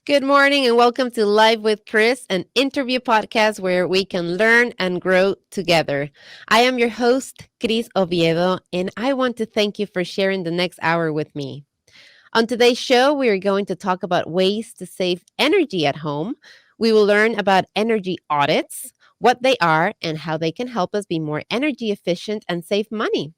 Good morning and welcome to Live with Chris, an interview podcast where we can learn and grow together. I am your host, Chris Oviedo, and I want to thank you for sharing the next hour with me. On today's show, we are going to talk about ways to save energy at home. We will learn about energy audits, what they are, and how they can help us be more energy efficient and save money.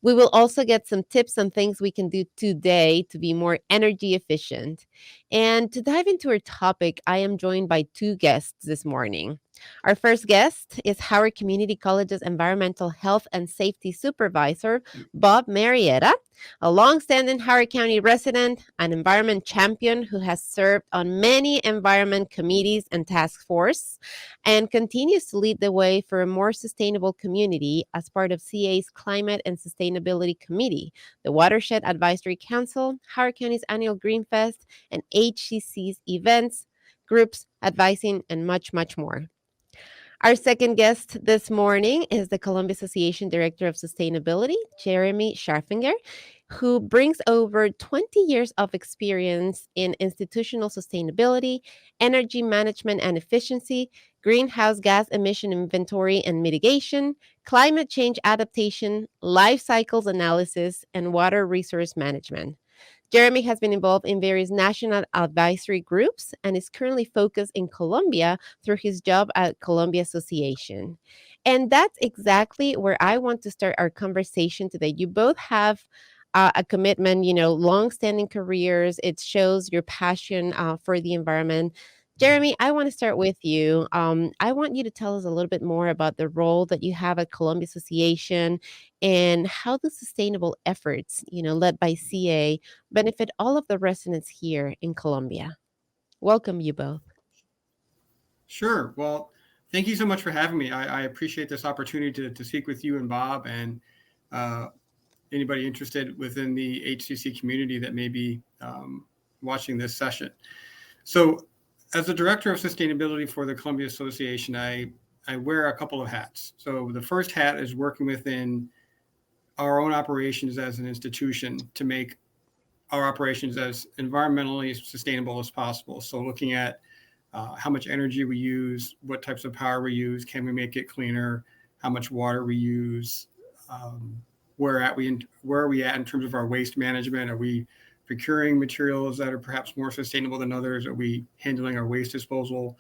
We will also get some tips on things we can do today to be more energy efficient. And to dive into our topic, I am joined by two guests this morning. Our first guest is Howard Community College's Environmental Health and Safety Supervisor, Bob Marietta, a longstanding Howard County resident, an environment champion who has served on many environment committees and task force, and continues to lead the way for a more sustainable community as part of CA's Climate and Sustainability Committee, the Watershed Advisory Council, Howard County's annual Green Fest, and HCC's events, groups, advising, and much, much more. Our second guest this morning is the Columbia Association Director of Sustainability, Jeremy Scharfinger, who brings over 20 years of experience in institutional sustainability, energy management and efficiency, greenhouse gas emission inventory and mitigation, climate change adaptation, life cycles analysis, and water resource management. Jeremy has been involved in various national advisory groups and is currently focused in Colombia through his job at Columbia Association. And that's exactly where I want to start our conversation today. You both have a commitment, long-standing careers. It shows your passion for the environment. Jeremy, I want to start with you. I want you to tell us a little bit more about the role that you have at Columbia Association and how the sustainable efforts, led by CA benefit all of the residents here in Colombia. Welcome you both. Sure. Well, thank you so much for having me. I appreciate this opportunity to speak with you and Bob and uh, anybody interested within the HCC community that may be watching this session. So, as the Director of Sustainability for the Columbia Association, I wear a couple of hats. So, the first hat is working within our own operations as an institution to make our operations as environmentally sustainable as possible. So, looking at how much energy we use, what types of power we use, can we make it cleaner, how much water we use, um, where are we at in terms of our waste management? Are we procuring materials that are perhaps more sustainable than others? Are we handling our waste disposal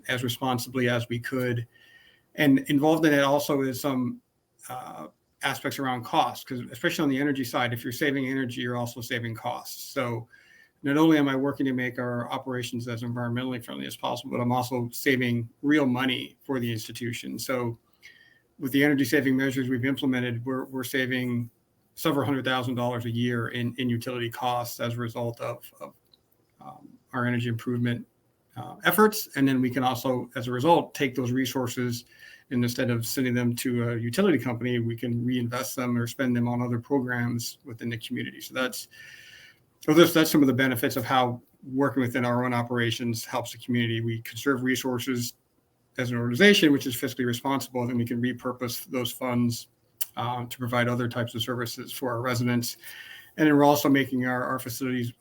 as responsibly as we could? And involved in it also is some aspects around cost, because especially on the energy side, if you're saving energy, you're also saving costs. So not only am I working to make our operations as environmentally friendly as possible, but I'm also saving real money for the institution. So with the energy saving measures we've implemented, we're saving several $100,000 a year in utility costs as a result of our energy improvement efforts. And then we can also, as a result, take those resources and instead of sending them to a utility company, we can reinvest them or spend them on other programs within the community. That's some of the benefits of how working within our own operations helps the community. We conserve resources as an organization, which is fiscally responsible, and then we can repurpose those funds to provide other types of services for our residents. And then we're also making our facilities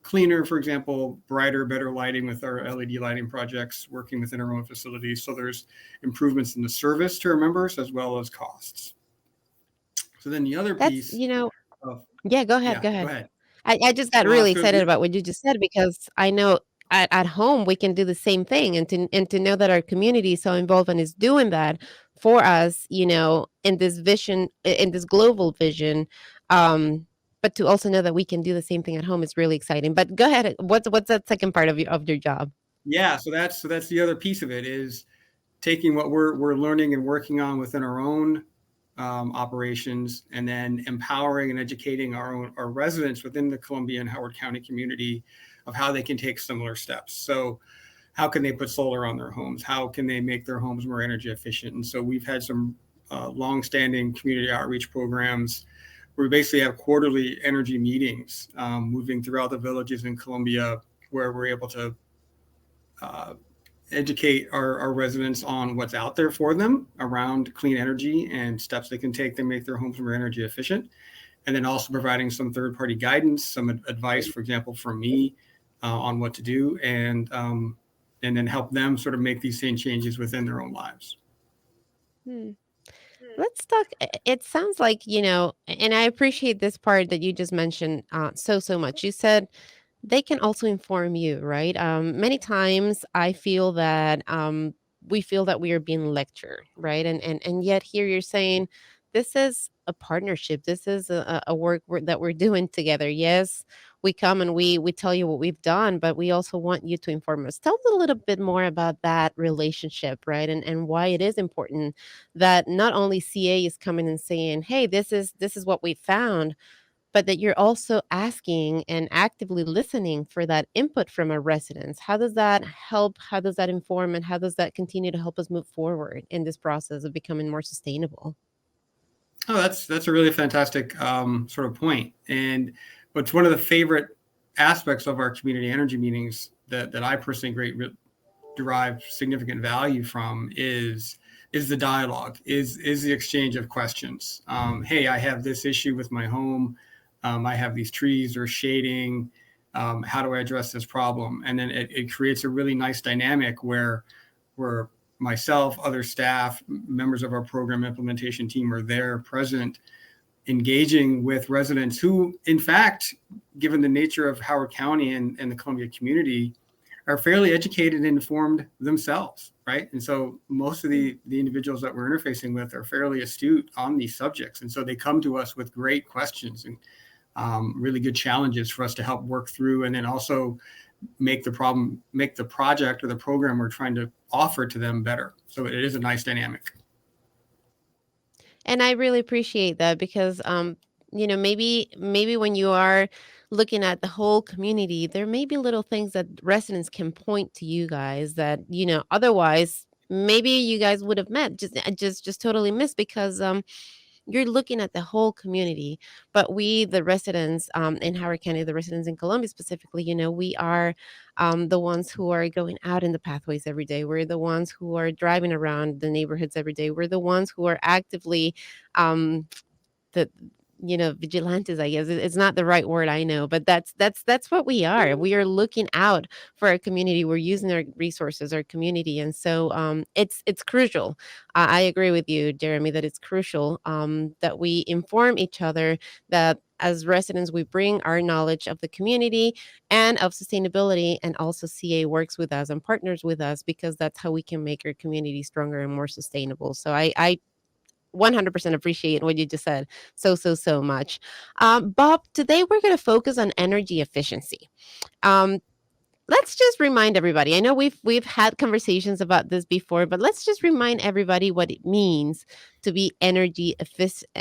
cleaner, for example, brighter, better lighting with our LED lighting projects, working within our own facilities. So there's improvements in the service to our members as well as costs. So then the other That's, piece of, yeah, go ahead. yeah, Go go ahead. ahead. I just got Well, really so excited the, about what you just said because I know at home we can do the same thing and to know that our community is so involved and is doing that for us, in this vision, in this global vision. Um, but to also know that we can do the same thing at home is really exciting. But go ahead. What's that second part of your job? yeah, so that's the other piece of it is taking what we're learning and working on within our own operations, and then empowering and educating our residents within the Columbia and Howard County community of how they can take similar steps. So, how can they put solar on their homes? How can they make their homes more energy efficient? And so, we've had some long-standing community outreach programs where we basically have quarterly energy meetings moving throughout the villages in Columbia, where we're able to uh, educate our residents on what's out there for them around clean energy and steps they can take to make their homes more energy efficient. And then also providing some third party guidance, some advice, for example, from me on what to do, and then help them sort of make these same changes within their own lives. Hmm. Let's talk. It sounds like, and I appreciate this part that you just mentioned so much. You said they can also inform you, right? Many times I feel that we feel that we are being lectured, right? And yet here you're saying this is a partnership. This is a work that we're doing together. Yes, we come and we tell you what we've done, but we also want you to inform us. Tell us a little bit more about that relationship, right? And why it is important that not only CA is coming and saying, "Hey, this is what we found," but that you're also asking and actively listening for that input from our residents. How does that help? How does that inform? And how does that continue to help us move forward in this process of becoming more sustainable? Oh, that's a really fantastic sort of point. And what's one of the favorite aspects of our community energy meetings that I personally derive significant value from is the dialogue, is the exchange of questions. Hey, I have this issue with my home. I have these trees or shading. How do I address this problem? And then it creates a really nice dynamic where myself, other staff, members of our program implementation team are there present, engaging with residents who, in fact, given the nature of Howard County and the Columbia community, are fairly educated and informed themselves, right? And so most of the individuals that we're interfacing with are fairly astute on these subjects. And so they come to us with great questions and really good challenges for us to help work through, and then also make the project or the program we're trying to offer to them better. So it is a nice dynamic. And I really appreciate that because maybe when you are looking at the whole community, there may be little things that residents can point to you guys that, otherwise maybe you guys would have met just totally missed because you're looking at the whole community. But we, the residents in Howard County, the residents in Columbia specifically, we are the ones who are going out in the pathways every day. We're the ones who are driving around the neighborhoods every day. We're the ones who are actively um, the vigilantes, I guess. It's not the right word, I know, but that's what we are. We are looking out for our community. We're using our resources, our community. And so it's crucial. I agree with you, Jeremy, that it's crucial that we inform each other, that as residents, we bring our knowledge of the community and of sustainability, and also CA works with us and partners with us, because that's how we can make our community stronger and more sustainable. So I 100% appreciate what you just said so much. Bob, today we're going to focus on energy efficiency. Um, let's just remind everybody. I know we've had conversations about this before, but let's just remind everybody what it means to be energy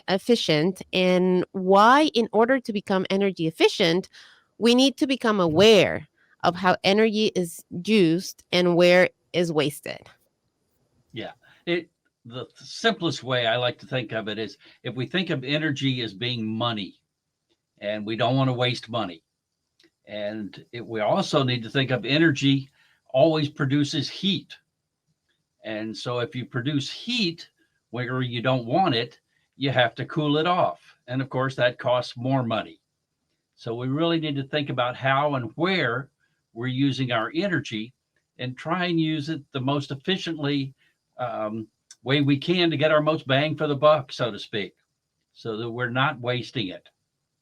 efficient, and why, in order to become energy efficient, we need to become aware of how energy is used and where is wasted. Yeah. The simplest way I like to think of it is, if we think of energy as being money, and we don't want to waste money. And we also need to think of energy always produces heat. And so if you produce heat where you don't want it, you have to cool it off. And of course, that costs more money. So we really need to think about how and where we're using our energy, and try and use it the most efficiently way we can to get our most bang for the buck, so to speak, so that we're not wasting it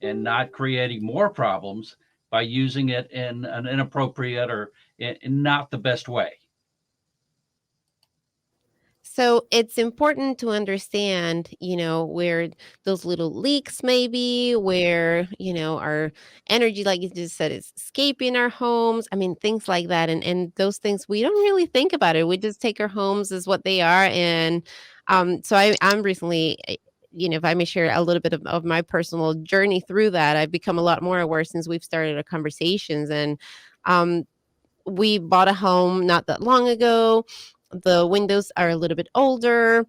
and not creating more problems by using it in an inappropriate or in not the best way. So it's important to understand, where those little leaks may be, where, our energy, like you just said, is escaping our homes. I mean, things like that. And those things, we don't really think about it. We just take our homes as what they are. And so I'm recently, if I may share a little bit of my personal journey through that, I've become a lot more aware since we've started our conversations. And we bought a home not that long ago. The windows are a little bit older.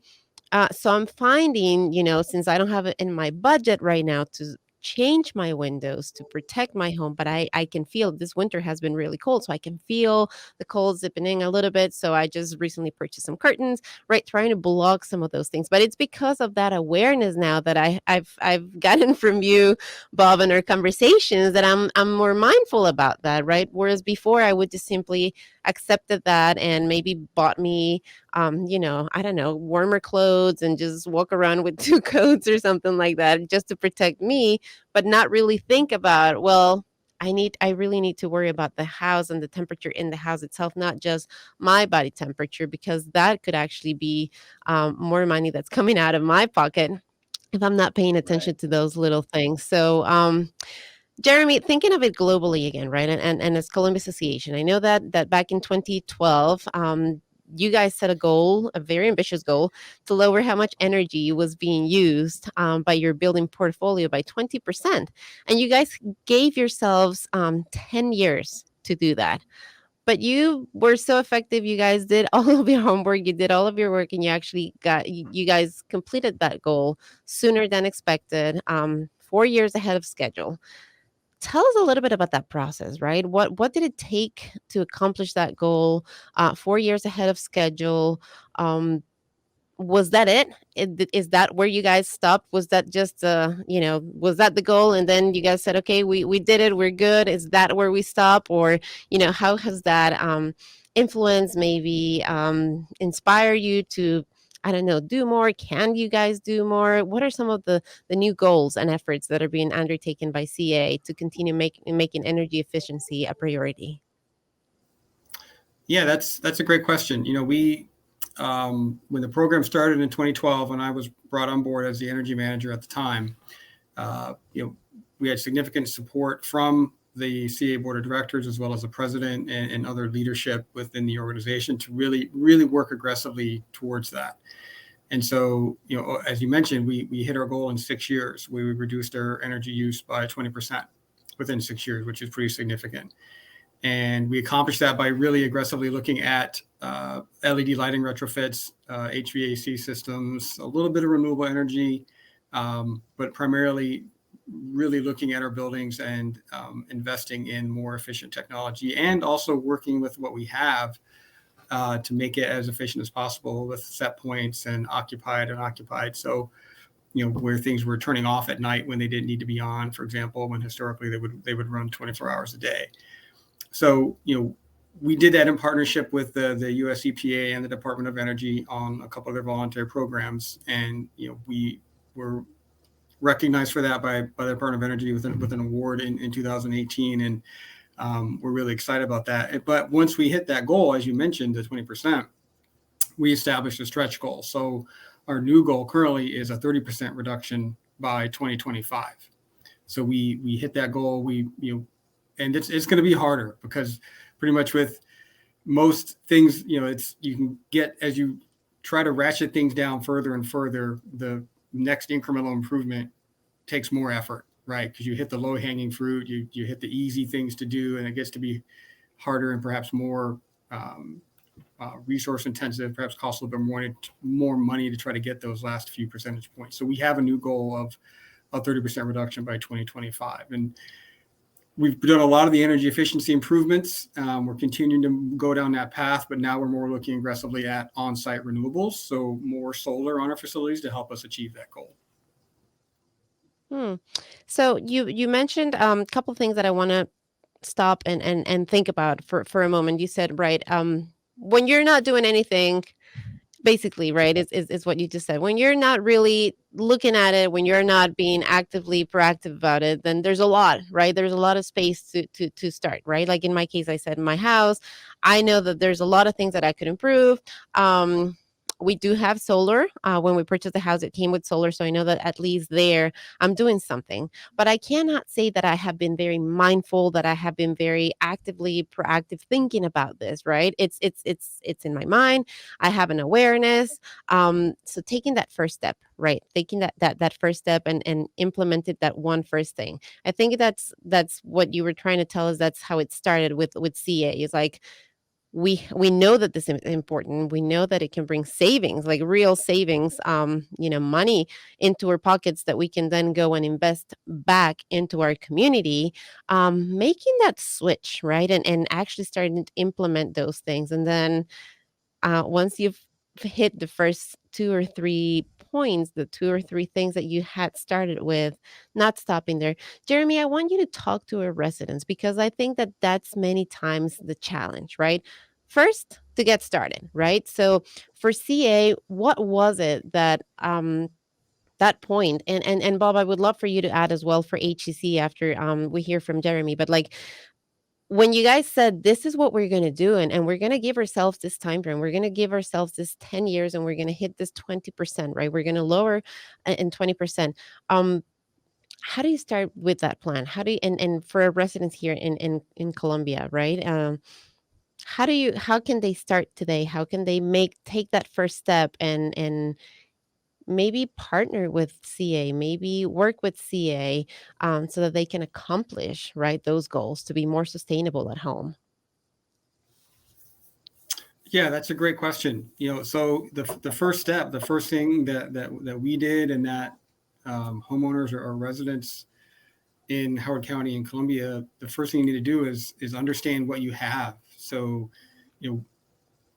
So I'm finding, since I don't have it in my budget right now to change my windows to protect my home, but I can feel this winter has been really cold. So I can feel the cold zipping in a little bit. So I just recently purchased some curtains, right? Trying to block some of those things. But it's because of that awareness now that I've gotten from you, Bob, in our conversations, that I'm more mindful about that, right? Whereas before I would just simply accepted that and maybe bought me I don't know, warmer clothes and just walk around with two coats or something like that just to protect me, but not really think about, well, I really need to worry about the house and the temperature in the house itself, not just my body temperature, because that could actually be more money that's coming out of my pocket if I'm not paying Right. attention to those little things. So, Jeremy, thinking of it globally again, right? And as Columbus Association, I know that back in 2012, you guys set a goal, a very ambitious goal, to lower how much energy was being used by your building portfolio by 20%. And you guys gave yourselves 10 years to do that. But you were so effective. You guys did all of your homework, you did all of your work, and you actually you guys completed that goal sooner than expected, 4 years ahead of schedule. Tell us a little bit about that process, right? What did it take to accomplish that goal 4 years ahead of schedule? Was that it? Is that where you guys stopped? Was that just was that the goal, and then you guys said, okay, we did it, we're good? Is that where we stop, or how has that influence, maybe inspire you to, I don't know, do more? Can you guys do more? What are some of the new goals and efforts that are being undertaken by CA to continue making energy efficiency a priority? Yeah, that's a great question. We when the program started in 2012, when I was brought on board as the energy manager at the time, we had significant support from the CA board of directors, as well as the president and other leadership within the organization, to really, really work aggressively towards that. And so, as you mentioned, we hit our goal in 6 years. We reduced our energy use by 20% within 6 years, which is pretty significant. And we accomplished that by really aggressively looking at LED lighting retrofits, HVAC systems, a little bit of renewable energy, but primarily really looking at our buildings and investing in more efficient technology, and also working with what we have to make it as efficient as possible with set points and occupied and occupied. So, where things were turning off at night when they didn't need to be on, for example, when historically they would run 24 hours a day. So, we did that in partnership with the US EPA and the Department of Energy on a couple of their voluntary programs. And, we were recognized for that by the Department of Energy with an award in 2018. And we're really excited about that. But once we hit that goal, as you mentioned, the 20%, we established a stretch goal. So our new goal currently is a 30% reduction by 2025. So we hit that goal. And it's going to be harder, because pretty much with most things, you can get, as you try to ratchet things down further and further, the next incremental improvement takes more effort, right? Because you hit the low hanging fruit, you hit the easy things to do, and it gets to be harder and perhaps more resource intensive, perhaps cost a little bit more money to try to get those last few percentage points. So we have a new goal of a 30% reduction by 2025. And we've done a lot of the energy efficiency improvements. We're continuing to go down that path, but now we're more looking aggressively at on-site renewables, so more solar on our facilities to help us achieve that goal. So you mentioned a couple things that I want to stop and think about for a moment. You said, right, when you're not doing anything, basically, right, is what you just said. When you're not really looking at it, when you're not being actively proactive about it, then there's a lot, right? There's a lot of space to start, right? Like in my case, I said in my house, I know that there's a lot of things that I could improve. We do have solar. When we purchased the house, it came with solar. So I know that at least there I'm doing something. But I cannot say that I have been very mindful, that I have been very actively proactive thinking about this, right? It's in my mind. I have an awareness. So taking that first step, right? Taking that first step and implemented that one first thing. I think that's what you were trying to tell us. That's how it started with CA. It's like, we know that this is important. We know that it can bring savings, like real savings, money into our pockets that we can then go and invest back into our community. Making that switch, right, and actually starting to implement those things, and then once you've hit the first two or three points, the two or three things that you had started with, not stopping there. Jeremy, I want you to talk to our residents because I think that that's many times the challenge, right? First, to get started, right? So for CA, what was it that that point, and Bob, I would love for you to add as well for HCC after we hear from Jeremy, but like when you guys said this is what we're going to do, and we're going to give ourselves this time frame, we're going to give ourselves this 10 years, and we're going to hit this 20%, right? We're going to lower in 20%. How do you start with that plan? How do you, and for our residents here in Colombia, right? How can they start today? How can they take that first step and maybe partner with CA, maybe work with CA, so that they can accomplish, right, those goals to be more sustainable at home? Yeah, that's a great question. So the first step, the first thing that we did, and that homeowners or residents in Howard County in Colombia, the first thing you need to do is understand what you have. So,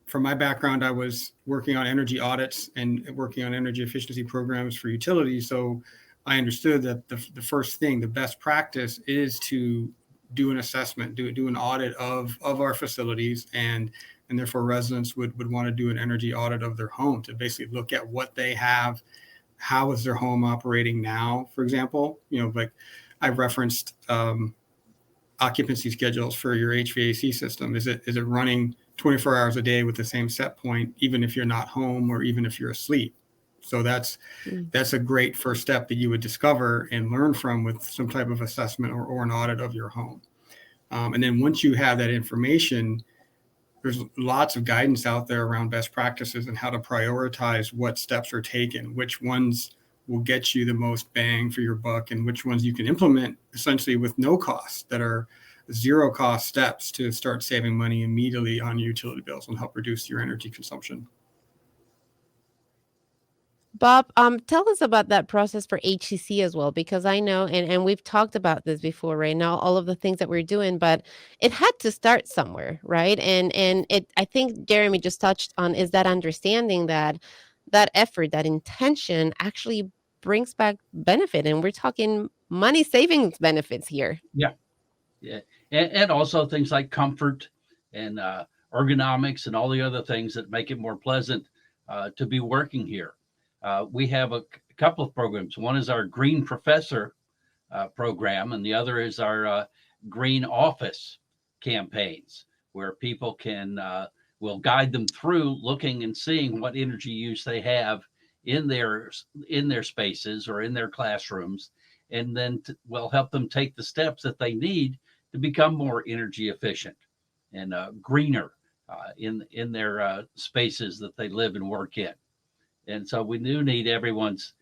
from my background, I was working on energy audits and working on energy efficiency programs for utilities. So I understood that the first thing, the best practice, is to do an assessment, do an audit of our facilities, and therefore residents would want to do an energy audit of their home to basically look at what they have. How is their home operating now? For example, like I referenced occupancy schedules for your HVAC system. Is it running 24 hours a day with the same set point, even if you're not home or even if you're asleep? So that's a great first step that you would discover and learn from with some type of assessment or an audit of your home. And then once you have that information, there's lots of guidance out there around best practices and how to prioritize what steps are taken, which ones will get you the most bang for your buck, and which ones you can implement essentially with no cost, that are zero cost steps to start saving money immediately on your utility bills and help reduce your energy consumption. Bob, tell us about that process for HCC as well, because I know, and we've talked about this before, right now, all of the things that we're doing, but it had to start somewhere, right? And I think Jeremy just touched on is that understanding that effort, that intention actually brings back benefit, and we're talking money savings benefits here. Yeah. And also things like comfort and ergonomics and all the other things that make it more pleasant to be working here. We have a couple of programs. One is our Green Professor program, and the other is our Green Office campaigns, where people will guide them through looking and seeing what energy use they have in their spaces or in their classrooms, and then we'll help them take the steps that they need to become more energy efficient and greener in their spaces that they live and work in. And so we do need everyone's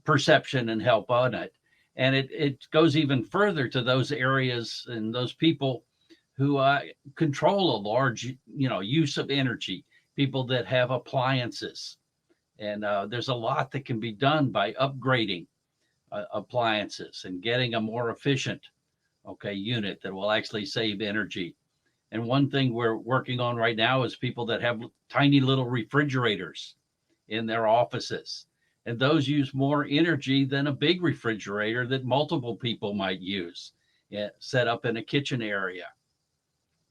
perception and help on it. And it goes even further to those areas and those people who control a large, use of energy, people that have appliances. And there's a lot that can be done by upgrading appliances and getting a more efficient, unit that will actually save energy. And one thing we're working on right now is people that have tiny little refrigerators in their offices. And those use more energy than a big refrigerator that multiple people might use, set up in a kitchen area.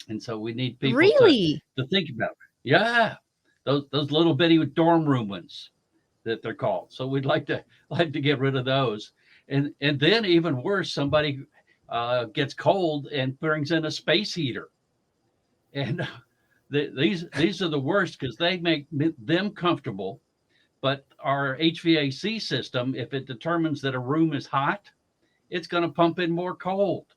And so we need people to think about it. Yeah, those little bitty dorm room ones that they're called. So we'd like to get rid of those. And then even worse, somebody gets cold and brings in a space heater. And these are the worst because they make them comfortable. But our HVAC system, if it determines that a room is hot, it's going to pump in more cold.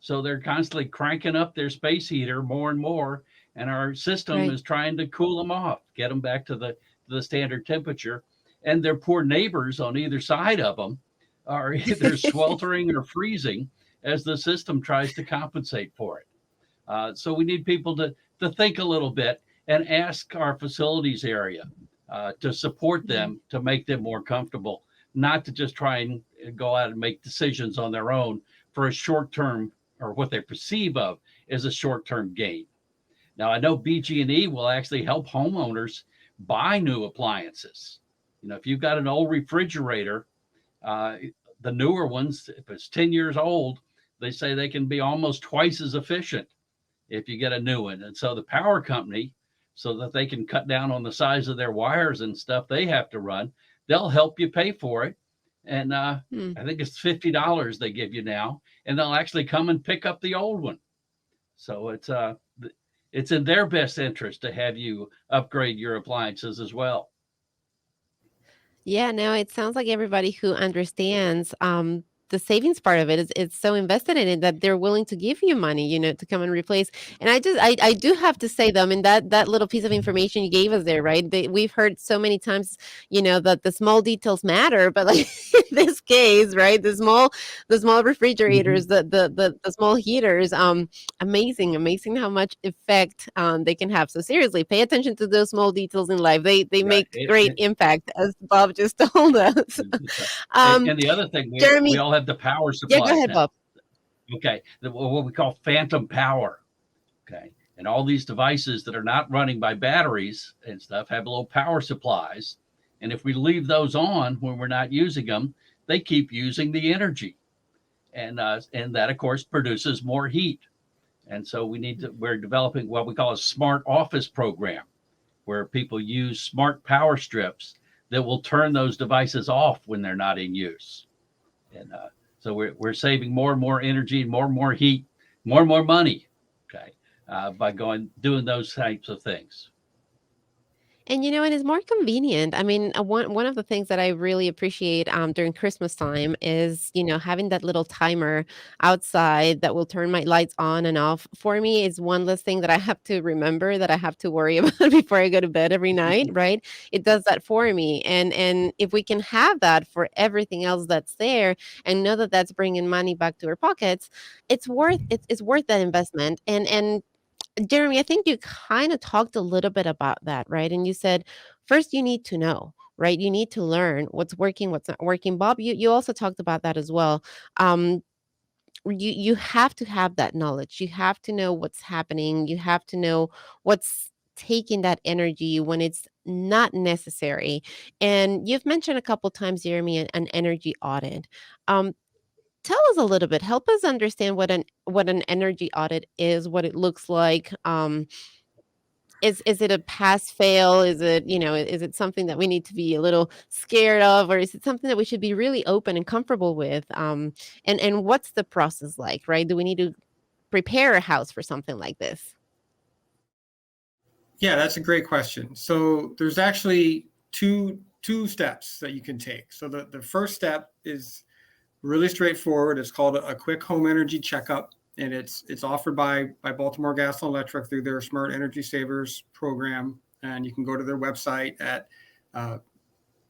So they're constantly cranking up their space heater more and more. And our system is trying to cool them off, get them back to the standard temperature. And their poor neighbors on either side of them are either sweltering or freezing as the system tries to compensate for it. So we need people to think a little bit and ask our facilities area to support them, to make them more comfortable, not to just try and go out and make decisions on their own for a short term, or what they perceive of as a short term gain. Now, I know BG&E will actually help homeowners buy new appliances. If you've got an old refrigerator, the newer ones, if it's 10 years old, they say they can be almost twice as efficient if you get a new one. And so the power company, so that they can cut down on the size of their wires and stuff they have to run, they'll help you pay for it. And I think it's $50 they give you now, and they'll actually come and pick up the old one. So it's in their best interest to have you upgrade your appliances as well. Yeah, no, it sounds like everybody who understands the savings part of it is it's so invested in it that they're willing to give you money, to come and replace. And I do have to say though, I mean that little piece of information you gave us there, right? We've heard so many times, that the small details matter, but like in this case, right? The small refrigerators, the small heaters, amazing how much effect they can have. So seriously, pay attention to those small details in life. They Right. make great impact, as Bob just told us. And the other thing, Jeremy, we all have the power yeah, supplies go ahead, now. Bob. Okay, what we call phantom power. Okay, and all these devices that are not running by batteries and stuff have low power supplies. And if we leave those on when we're not using them, they keep using the energy, and that of course produces more heat. And so we're developing what we call a smart office program, where people use smart power strips that will turn those devices off when they're not in use. And so we're saving more and more energy, more and more heat, more and more money, okay, by doing those types of things. And and it's more convenient. I mean, one of the things that I really appreciate during Christmas time is, having that little timer outside that will turn my lights on and off. For me, is one less thing that I have to remember, that I have to worry about before I go to bed every night, right? It does that for me. And if we can have that for everything else that's there, and know that that's bringing money back to our pockets, it's worth that investment. And Jeremy, I think you kind of talked a little bit about that, right? And you said, first you need to know, right? You need to learn what's working, what's not working. Bob, you also talked about that as well. Um, you have to have that knowledge. You have to know what's happening. You have to know what's taking that energy when it's not necessary. And you've mentioned a couple times, Jeremy, an energy audit. Um, Tell us a little bit. Help us understand what an energy audit is, what it looks like. Is it a pass fail? Is it something that we need to be a little scared of, or is it something that we should be really open and comfortable with? And what's the process like, right? Do we need to prepare a house for something like this? Yeah, that's a great question. So there's actually two steps that you can take. So the first step is really straightforward. It's called a quick home energy checkup, and it's offered by Baltimore Gas and Electric through their Smart Energy Savers program. And you can go to their website at I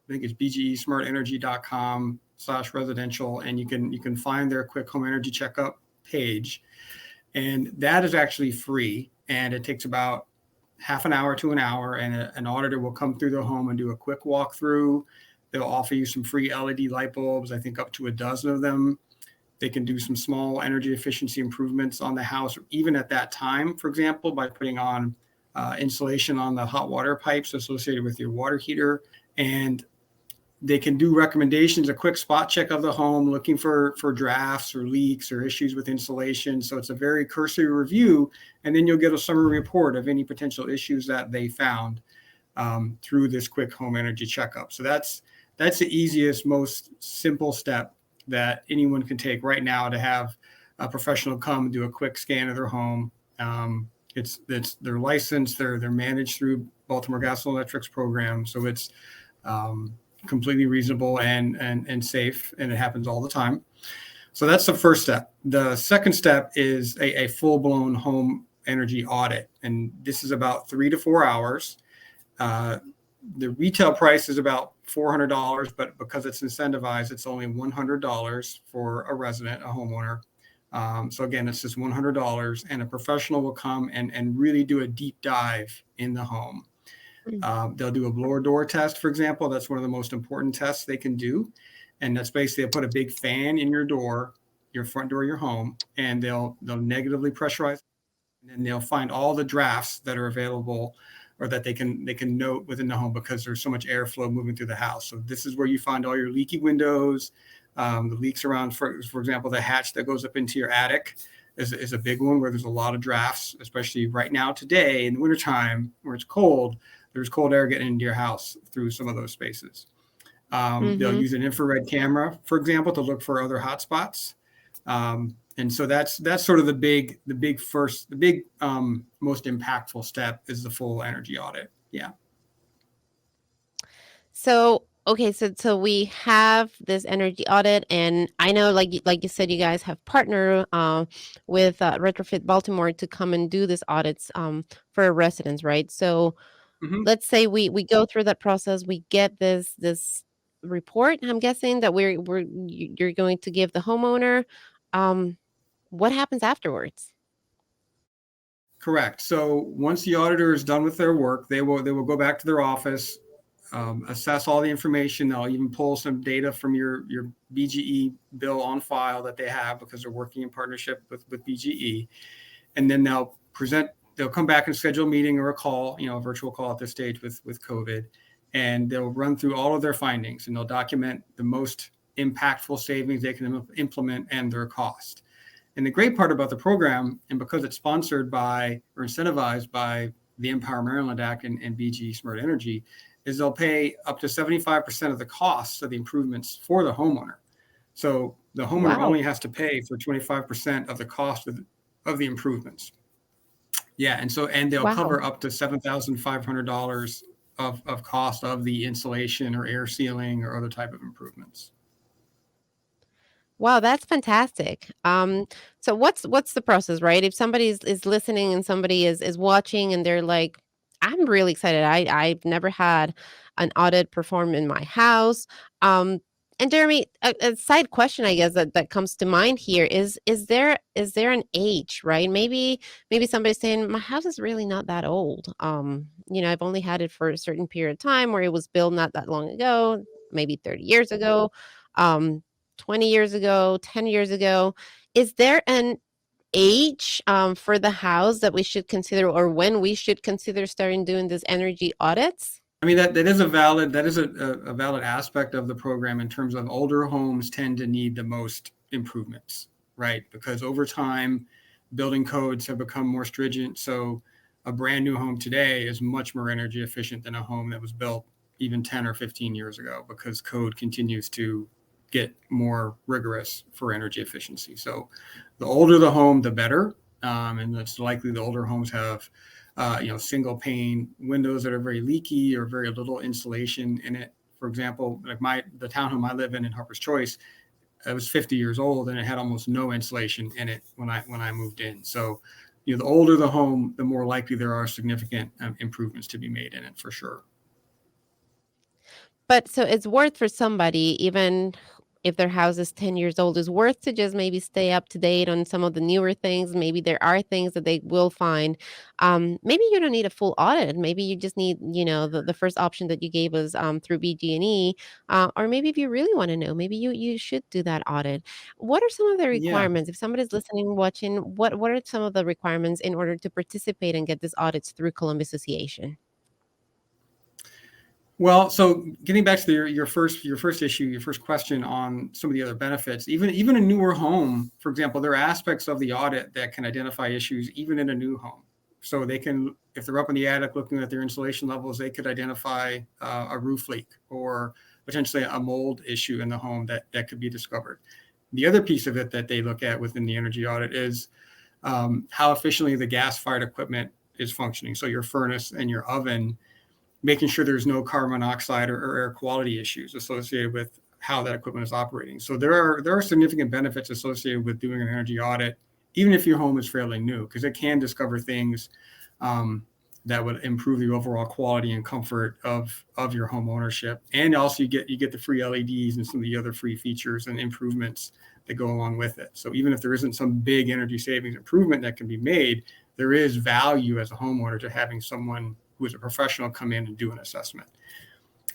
think it's bgesmartenergy.com/residential, and you can find their quick home energy checkup page. And that is actually free, and it takes about half an hour to an hour, and an auditor will come through the home and do a quick walkthrough. They'll offer you some free LED light bulbs, I think up to a dozen of them. They can do some small energy efficiency improvements on the house, even at that time, for example, by putting on insulation on the hot water pipes associated with your water heater. And they can do recommendations, a quick spot check of the home, looking for drafts or leaks or issues with insulation. So it's a very cursory review, and then you'll get a summary report of any potential issues that they found through this quick home energy checkup. So that's the easiest, most simple step that anyone can take right now, to have a professional come and do a quick scan of their home. It's they're licensed, they're managed through Baltimore Gas and Electric's program, so it's completely reasonable and safe, and it happens all the time. So that's the first step. The second step is a full-blown home energy audit, and this is about 3 to 4 hours. The retail price is about $400, but because it's incentivized, it's only $100 for a resident, a homeowner. So again, it's just $100, and a professional will come and really do a deep dive in the home. They'll do a blower door test, for example. That's one of the most important tests they can do. And that's basically, they'll put a big fan in your door, your front door of your home, and they'll negatively pressurize, and then they'll find all the drafts that are available or that they can note within the home, because there's so much airflow moving through the house. So this is where you find all your leaky windows, the leaks around, for example, the hatch that goes up into your attic is a big one where there's a lot of drafts, especially right now today in the wintertime where it's cold. There's cold air getting into your house through some of those spaces. They'll use an infrared camera, for example, to look for other hot spots. And so that's sort of the big most impactful step is the full energy audit. Yeah. So, okay, so we have this energy audit, and I know, like you said, you guys have partnered with Retrofit Baltimore to come and do this audits for residents, right? So let's say we go through that process, we get this report. I'm guessing that you're going to give the homeowner. What happens afterwards? Correct. So once the auditor is done with their work, they will go back to their office, assess all the information. They'll even pull some data from your BGE bill on file that they have, because they're working in partnership with BGE. And then they'll come back and schedule a meeting or a call, a virtual call at this stage with COVID. And they'll run through all of their findings, and they'll document the most impactful savings they can implement and their cost. And the great part about the program, and because it's sponsored by or incentivized by the Empower Maryland Act and BGE Smart Energy, is they'll pay up to 75% of the costs of the improvements for the homeowner. So the homeowner only has to pay for 25% of the cost of the improvements. Yeah, and they'll cover up to $7,500 of cost of the insulation or air sealing or other type of improvements. Wow, that's fantastic. So what's the process, right? If somebody is listening and somebody is watching and they're like, I'm really excited. I've never had an audit performed in my house. And Jeremy, a side question, I guess that comes to mind here is there an age, right? Maybe somebody's saying my house is really not that old. I've only had it for a certain period of time, where it was built not that long ago, maybe 30 years ago. 20 years ago, 10 years ago. Is there an age for the house that we should consider, or when we should consider starting doing these energy audits? I mean, that is a valid aspect of the program, in terms of older homes tend to need the most improvements, right? Because over time, building codes have become more stringent. So a brand new home today is much more energy efficient than a home that was built even 10 or 15 years ago, because code continues to get more rigorous for energy efficiency. So the older the home, the better. And it's likely the older homes have, single pane windows that are very leaky or very little insulation in it. For example, like the townhome I live in Harper's Choice, it was 50 years old and it had almost no insulation in it when I moved in. So, the older the home, the more likely there are significant improvements to be made in it, for sure. But so it's worth for somebody, even if their house is 10 years old, is worth to just maybe stay up to date on some of the newer things. Maybe there are things that they will find. Maybe you don't need a full audit. Maybe you just need, the first option that you gave us through BG&E. Or maybe if you really want to know, maybe you should do that audit. What are some of the requirements? If somebody's listening, watching, what are some of the requirements in order to participate and get these audits through Columbia Association? Well, so getting back to your first issue, your first question on some of the other benefits, even a newer home, for example, there are aspects of the audit that can identify issues even in a new home. So they can, if they're up in the attic looking at their insulation levels, they could identify a roof leak or potentially a mold issue in the home that could be discovered. The other piece of it that they look at within the energy audit is how efficiently the gas-fired equipment is functioning. So your furnace and your oven, making sure there's no carbon monoxide or air quality issues associated with how that equipment is operating. So there are significant benefits associated with doing an energy audit, even if your home is fairly new, because it can discover things that would improve the overall quality and comfort of your home ownership. And also you get the free LEDs and some of the other free features and improvements that go along with it. So even if there isn't some big energy savings improvement that can be made, there is value as a homeowner to having someone who is a professional come in and do an assessment.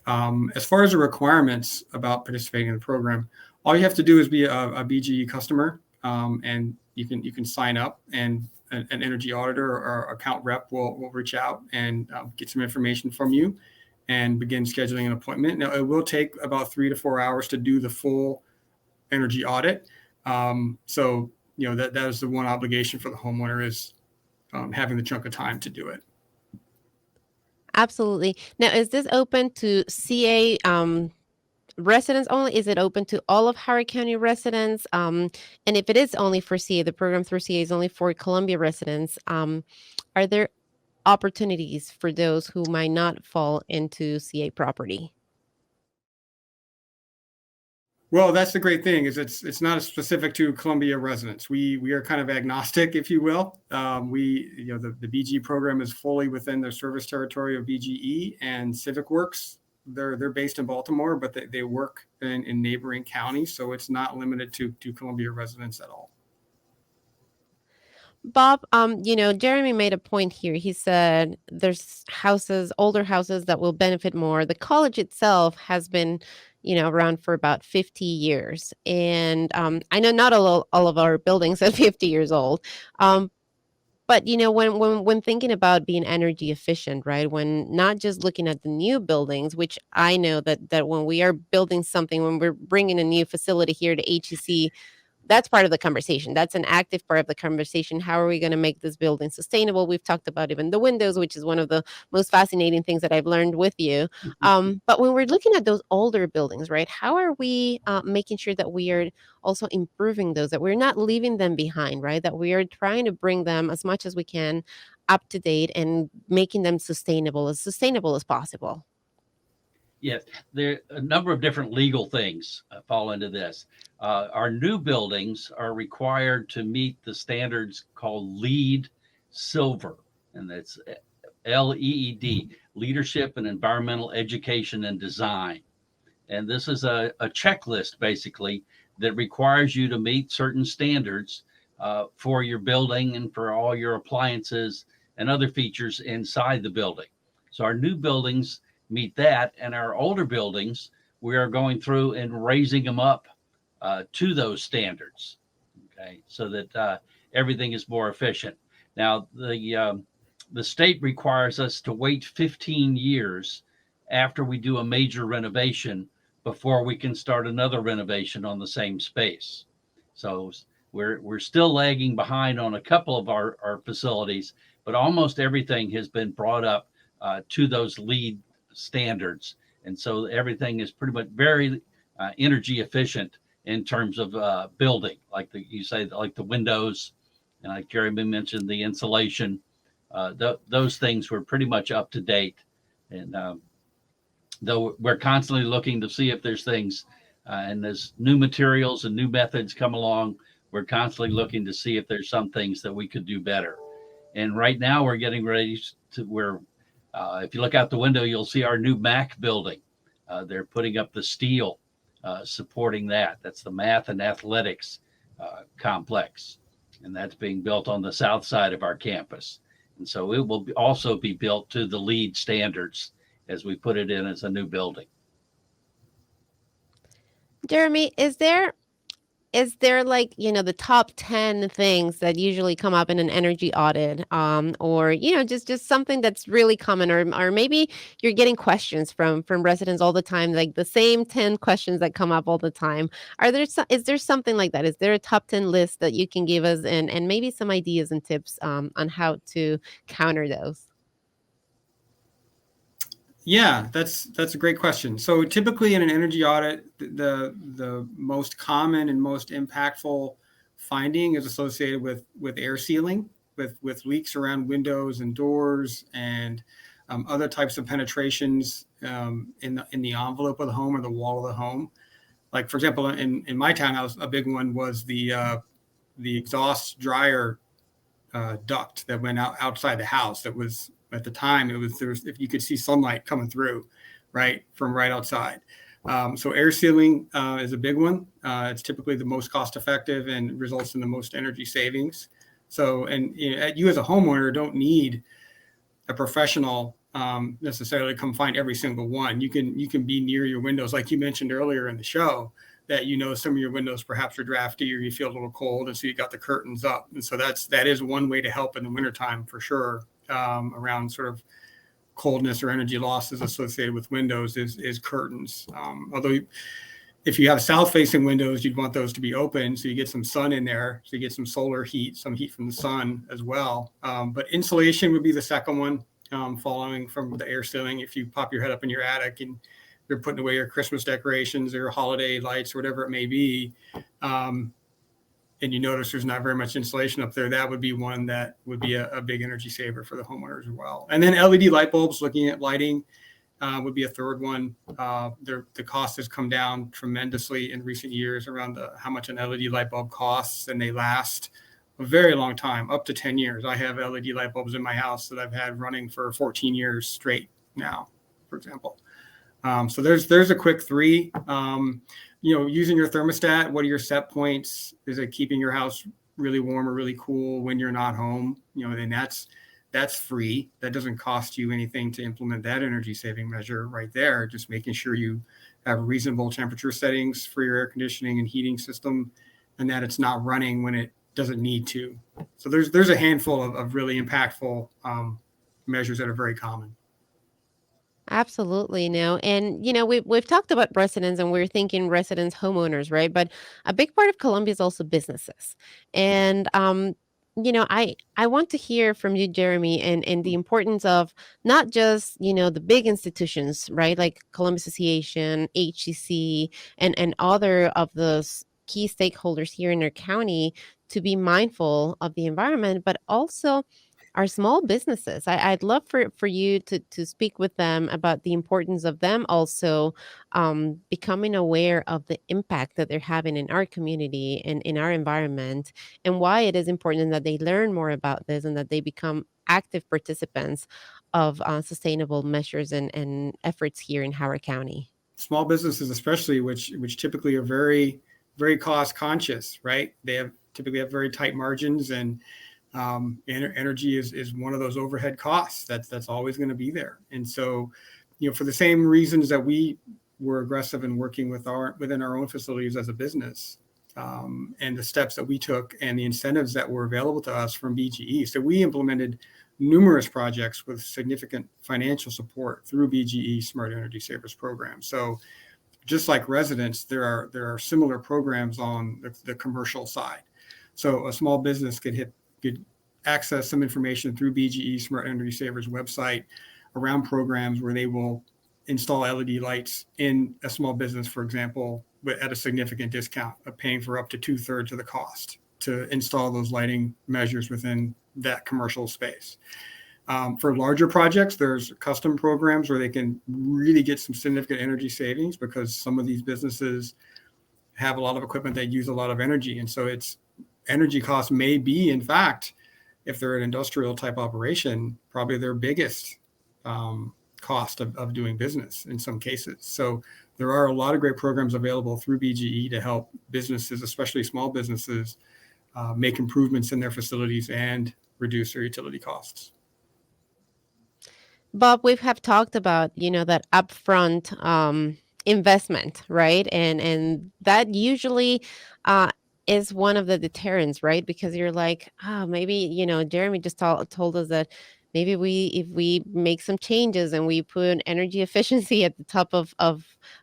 As far as the requirements about participating in the program, all you have to do is be a BGE customer, and you can sign up, and an energy auditor or account rep will reach out and get some information from you and begin scheduling an appointment. Now, it will take about 3 to 4 hours to do the full energy audit. So, that is the one obligation for the homeowner, is having the chunk of time to do it. Absolutely. Now, is this open to CA residents only? Is it open to all of Howard County residents? And if it is only for CA, the program through CA is only for Columbia residents. Are there opportunities for those who might not fall into CA property? Well, that's the great thing, is it's not specific to Columbia residents. We are kind of agnostic, if you will. The BGE program is fully within the service territory of BGE and Civic Works. They're based in Baltimore, but they work in neighboring counties, so it's not limited to Columbia residents at all. Bob, Jeremy made a point here. He said there's older houses that will benefit more. The college itself has been, around for about 50 years. And I know not all of our buildings are 50 years old. But when thinking about being energy efficient, right? When not just looking at the new buildings, which I know that when we are building something, when we're bringing a new facility here to HCC, that's part of the conversation. That's an active part of the conversation. How are we going to make this building sustainable? We've talked about even the windows, which is one of the most fascinating things that I've learned with you. But when we're looking at those older buildings, right, how are we making sure that we are also improving those, that we're not leaving them behind, right? That we are trying to bring them as much as we can up to date and making them sustainable as possible. Yes, there are a number of different legal things fall into this. Our new buildings are required to meet the standards called LEED Silver, and that's LEED, Leadership in Environmental Education and Design. And this is a checklist, basically, that requires you to meet certain standards for your building and for all your appliances and other features inside the building. So our new buildings meet that, and our older buildings, we are going through and raising them up to those standards, okay, so that everything is more efficient. Now, the state requires us to wait 15 years after we do a major renovation before we can start another renovation on the same space. So we're still lagging behind on a couple of our facilities, but almost everything has been brought up to those LEED standards. And so everything is pretty much very energy efficient in terms of building, like the windows, and like Jeremy mentioned, the insulation. Those things were pretty much up to date. And though we're constantly looking to see if there's things, and as new materials and new methods come along, we're constantly looking to see if there's some things that we could do better. And right now we're getting ready to where, if you look out the window, you'll see our new MAC building. They're putting up the steel supporting that. That's the Math and Athletics complex. And that's being built on the south side of our campus. And so it will also be built to the LEED standards as we put it in as a new building. Jeremy, is there like, the top 10 things that usually come up in an energy audit, or, just something that's really common, or maybe you're getting questions from residents all the time, like the same 10 questions that come up all the time. Is there something like that? Is there a top 10 list that you can give us, and maybe some ideas and tips on how to counter those? Yeah, that's a great question. So typically in an energy audit, the most common and most impactful finding is associated with air sealing, with leaks around windows and doors, and other types of penetrations in the envelope of the home or the wall of the home. Like, for example, in my townhouse, a big one was the exhaust dryer duct that went outside the house. That was, at the time, there was if you could see sunlight coming through right from right outside. So air sealing is a big one. It's typically the most cost effective and results in the most energy savings. So, and you as a homeowner don't need a professional necessarily come find every single one. You can be near your windows, like you mentioned earlier in the show, that some of your windows perhaps are drafty or you feel a little cold, and so you got the curtains up. And so that is one way to help in the wintertime for sure, around sort of coldness or energy losses associated with windows is curtains. Although if you have south facing windows, you'd want those to be open so you get some sun in there, so you get some solar heat, some heat from the sun as well. But insulation would be the second one, following from the air sealing. If you pop your head up in your attic and you're putting away your Christmas decorations or your holiday lights or whatever it may be, and you notice there's not very much insulation up there, that would be one that would be a big energy saver for the homeowners as well. And then LED light bulbs, looking at lighting, would be a third one. The cost has come down tremendously in recent years around how much an LED light bulb costs, and they last a very long time, up to 10 years. I have LED light bulbs in my house that I've had running for 14 years straight now, for example. So there's a quick three. Using your thermostat, what are your set points? Is it keeping your house really warm or really cool when you're not home? And that's free. That doesn't cost you anything to implement that energy saving measure right there. Just making sure you have reasonable temperature settings for your air conditioning and heating system, and that it's not running when it doesn't need to. So there's a handful of really impactful measures that are very common. Absolutely. No. And, we've talked about residents and we're thinking residents, homeowners, right? But a big part of Colombia is also businesses. And, I want to hear from you, Jeremy, and the importance of not just, the big institutions, right? Like Columbia Association, HCC, and other of those key stakeholders here in our county to be mindful of the environment, but also our small businesses. I'd love for you to speak with them about the importance of them also becoming aware of the impact that they're having in our community and in our environment, and why it is important that they learn more about this and that they become active participants of sustainable measures and efforts here in Howard County. Small businesses, especially, which typically are very, very cost conscious, right? They typically have very tight margins, and energy is one of those overhead costs that's always going to be there. And so, for the same reasons that we were aggressive in working within our own facilities as a business, and the steps that we took and the incentives that were available to us from BGE. So we implemented numerous projects with significant financial support through BGE Smart Energy Savers program. So just like residents, there are similar programs on the commercial side. So a small business could access some information through BGE Smart Energy Savers website around programs where they will install LED lights in a small business, for example, but at a significant discount of paying for up to 2/3 of the cost to install those lighting measures within that commercial space. For larger projects, there's custom programs where they can really get some significant energy savings, because some of these businesses have a lot of equipment that use a lot of energy. And so energy costs may be, in fact, if they're an industrial type operation, probably their biggest cost of doing business in some cases. So there are a lot of great programs available through BGE to help businesses, especially small businesses, make improvements in their facilities and reduce their utility costs. Bob, we have talked about, that upfront investment, right? And that usually is one of the deterrents, right? Because you're like, maybe, Jeremy just told us that maybe if we make some changes and we put energy efficiency at the top of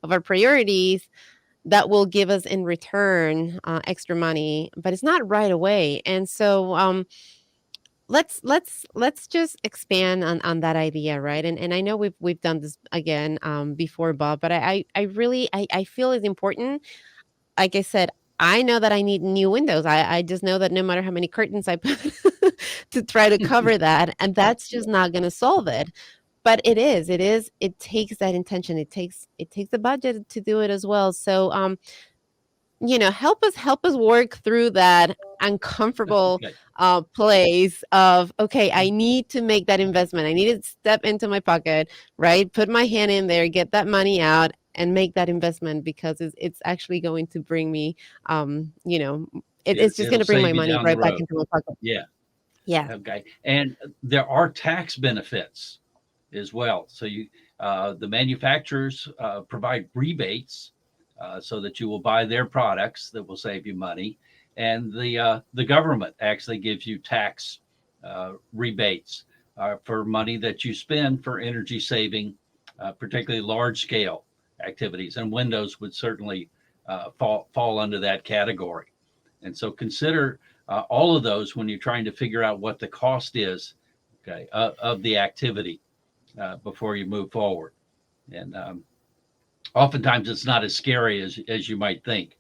our priorities, that will give us in return extra money, but it's not right away. And so let's just expand on that idea, right? And I know we've done this again before, Bob, but I really feel it's important. Like I said, I know that I need new windows. I just know that no matter how many curtains I put to try to cover that, and that's just not going to solve it. But it takes that intention. It takes the budget to do it as well. So, help us work through that uncomfortable place of, okay, I need to make that investment. I need to step into my pocket, right? Put my hand in there, get that money out, and make that investment, because it's actually going to bring me, it's just going It'll to bring my save you money down the right back road. into my pocket. Yeah. Yeah. Okay. And there are tax benefits as well. So the manufacturers provide rebates so that you will buy their products that will save you money, and the government actually gives you tax rebates for money that you spend for energy saving, particularly large scale activities. And windows would certainly fall under that category. And so consider all of those when you're trying to figure out what the cost is, okay, of the activity before you move forward. And oftentimes it's not as scary as you might think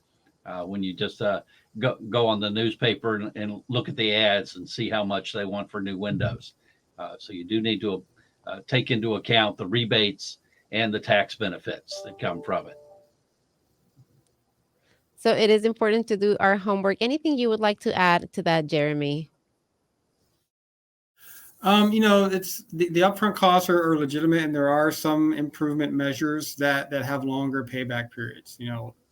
when you just go on the newspaper and look at the ads and see how much they want for new windows. So you do need to take into account the rebates and the tax benefits that come from it. So it is important to do our homework. Anything you would like to add to that, Jeremy? It's the upfront costs are legitimate, and there are some improvement measures that have longer payback periods.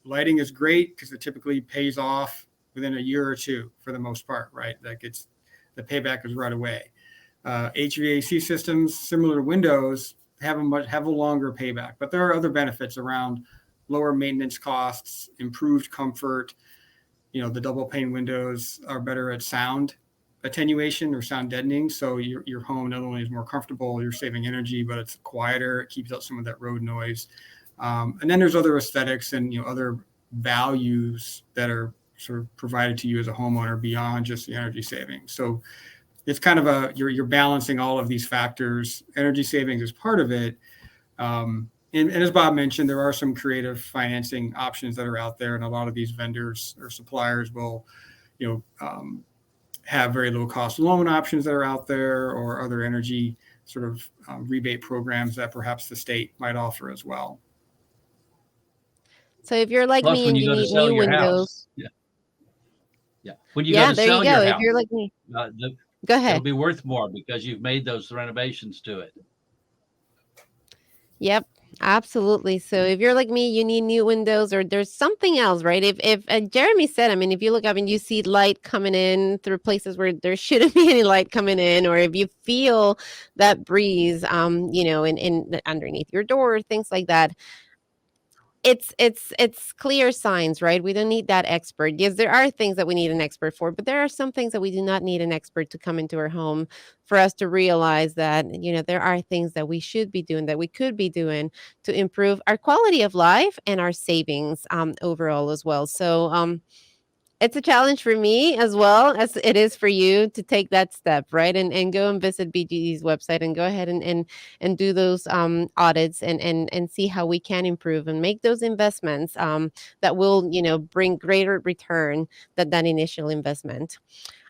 Lighting is great because it typically pays off within a year or two for the most part, right? The payback is right away. HVAC systems, similar to windows, have a longer payback, but there are other benefits around lower maintenance costs, improved comfort. The double pane windows are better at sound attenuation or sound deadening. So your home not only is more comfortable, you're saving energy, but it's quieter. It keeps out some of that road noise. And then there's other aesthetics and other values that are sort of provided to you as a homeowner beyond just the energy savings. So it's kind of you're balancing all of these factors. Energy savings is part of it. And as Bob mentioned, there are some creative financing options that are out there, and a lot of these vendors or suppliers will, have very low cost loan options that are out there, or other energy sort of rebate programs that perhaps the state might offer as well. So if you're like Plus, me when and you you go to need sell new your windows, house, when you go to there you sell go. your If house, you're like me, go it'll ahead. be worth more because you've made those renovations to it. Yep, absolutely. So if you're like me, you need new windows, or there's something else, right? If Jeremy said, I mean, if you look up and you see light coming in through places where there shouldn't be any light coming in, or if you feel that breeze, in underneath your door, things like that, it's clear signs, right? We don't need that expert. Yes, there are things that we need an expert for, but there are some things that we do not need an expert to come into our home for us to realize that there are things that we should be doing, that we could be doing, to improve our quality of life and our savings overall as well. So it's a challenge for me as well as it is for you to take that step, right? And go and visit BGE's website and go ahead and do those audits and see how we can improve and make those investments that will, bring greater return than that initial investment.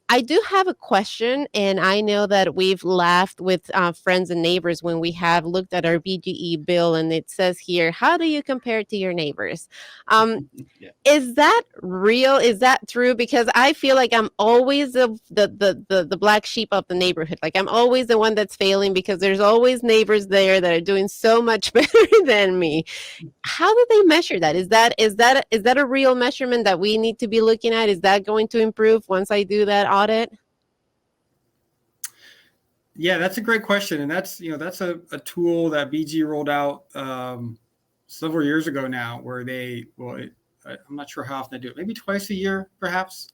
I do have a question, and I know that we've laughed with friends and neighbors when we have looked at our BGE bill, and it says here, how do you compare to your neighbors? Yeah. Is that real? Is that true? Because I feel like I'm always the black sheep of the neighborhood. Like I'm always the one that's failing because there's always neighbors there that are doing so much better than me. How do they measure that? Is that a real measurement that we need to be looking at? Is that going to improve once I do that audit? Yeah, that's a great question, and that's a tool that BG rolled out several years ago now, where I'm not sure how often they do it, maybe twice a year, perhaps,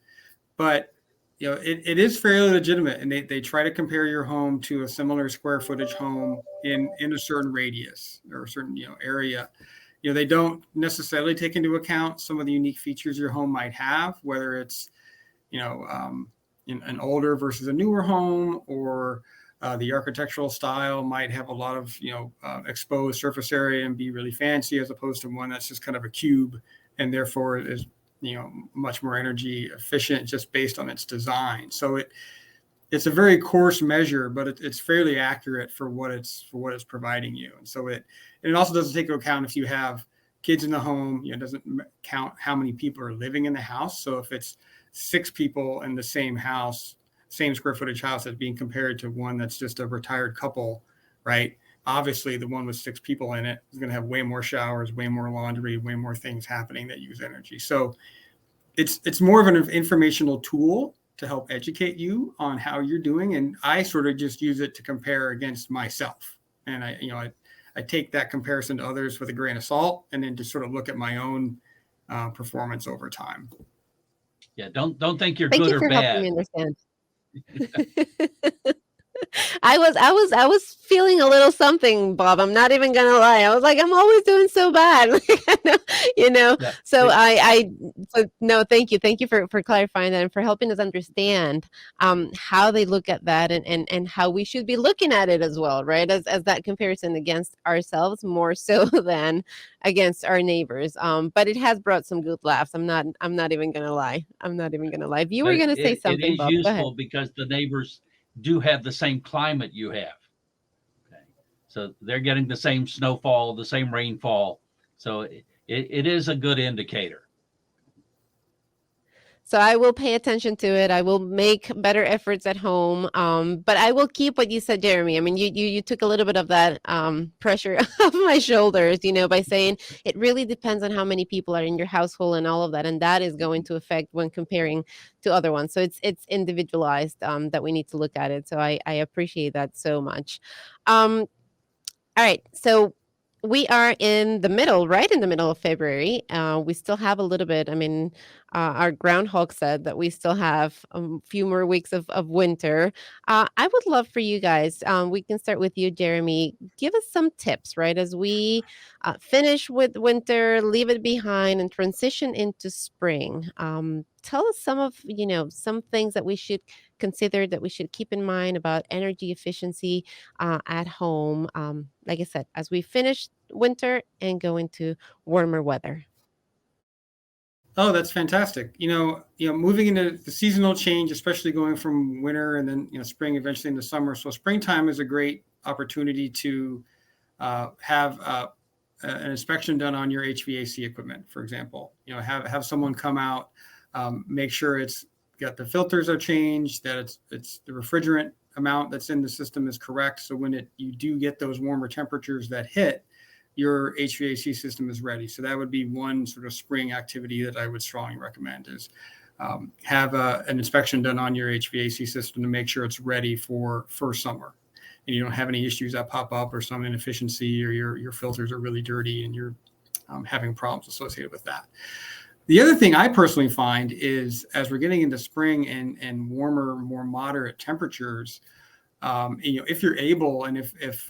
but it is fairly legitimate, and they try to compare your home to a similar square footage home in a certain radius or a certain area. They don't necessarily take into account some of the unique features your home might have, whether it's in an older versus a newer home, or the architectural style might have a lot of exposed surface area and be really fancy, as opposed to one that's just kind of a cube and therefore is much more energy efficient just based on its design. So it's a very coarse measure, but it's fairly accurate for what it's providing you. And so it also doesn't take into account if you have kids in the home. It doesn't count how many people are living in the house. So if it's 6 people in the same house, same square footage house, that's being compared to one that's just a retired couple, right? obviously the one with 6 people in it is going to have way more showers, way more laundry, way more things happening that use energy. So it's more of an informational tool to help educate you on how you're doing. And I sort of just use it to compare against myself. And I take that comparison to others with a grain of salt, and then just sort of look at my own performance over time. Yeah, don't think you're Thank good you or for helping me bad. understand. I was feeling a little something, Bob. I'm not even gonna lie. I was like, I'm always doing so bad, you know. Yeah, So it- no, thank you for clarifying that and for helping us understand how they look at that and how we should be looking at it as well, right? As that comparison against ourselves more so than against our neighbors. But it has brought some good laughs. I'm not even gonna lie. I'm not even gonna lie. If you were but gonna say it something, is Bob, go ahead. useful because the neighbors do have the same climate you have. Okay. So they're getting the same snowfall, the same rainfall. So it is a good indicator. So I will pay attention to it. I will make better efforts at home. But I will keep what you said, Jeremy. I mean, you took a little bit of that pressure off my shoulders, by saying it really depends on how many people are in your household and all of that, and that is going to affect when comparing to other ones. So it's individualized that we need to look at it. So I appreciate that so much. Um, all right. So we are in the middle, right in the middle of February. We still have a little bit. I mean, our groundhog said that we still have a few more weeks of winter. I would love for you guys, we can start with you, Jeremy. Give us some tips, right? As we finish with winter, leave it behind, and transition into spring. Tell us some things that we should consider, that we should keep in mind about energy efficiency at home. Like I said, as we finish winter and go into warmer weather. Oh, that's fantastic. Moving into the seasonal change, especially going from winter and then, spring, eventually into summer. So springtime is a great opportunity to have an inspection done on your HVAC equipment, for example. Have someone come out, make sure it's got the filters are changed, that it's the refrigerant amount that's in the system is correct. So when you do get those warmer temperatures that hit, your HVAC system is ready. So that would be one sort of spring activity that I would strongly recommend is have an inspection done on your HVAC system to make sure it's ready for summer. And you don't have any issues that pop up or some inefficiency or your filters are really dirty and you're having problems associated with that. The other thing I personally find is as we're getting into spring and warmer, more moderate temperatures, if you're able, and if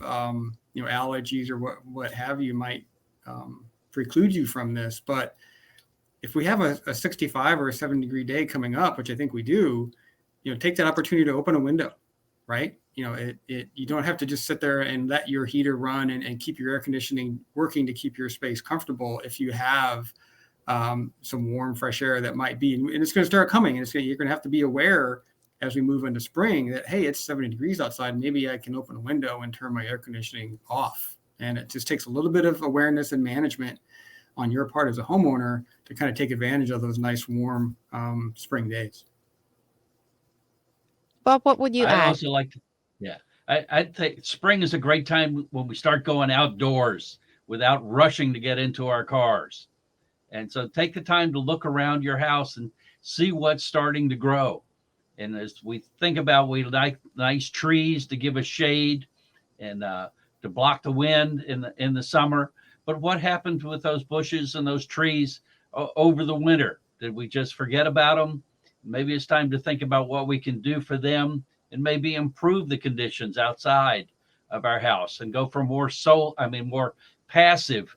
allergies or what have you might preclude you from this, but if we have a 65 or a 70-degree day coming up, which I think we do, take that opportunity to open a window, right? You don't have to just sit there and let your heater run and keep your air conditioning working to keep your space comfortable. If you have some warm, fresh air that might be, and it's going to start coming, and you're going to have to be aware as we move into spring that, hey, it's 70 degrees outside. Maybe I can open a window and turn my air conditioning off. And it just takes a little bit of awareness and management on your part as a homeowner to kind of take advantage of those nice, warm spring days. Bob, what would you I add? also like to, yeah, I think spring is a great time when we start going outdoors without rushing to get into our cars. And so take the time to look around your house and see what's starting to grow. And as we think about, we like nice trees to give us shade and to block the wind in the summer. But what happened with those bushes and those trees over the winter? Did we just forget about them? Maybe it's time to think about what we can do for them and maybe improve the conditions outside of our house and go for more more passive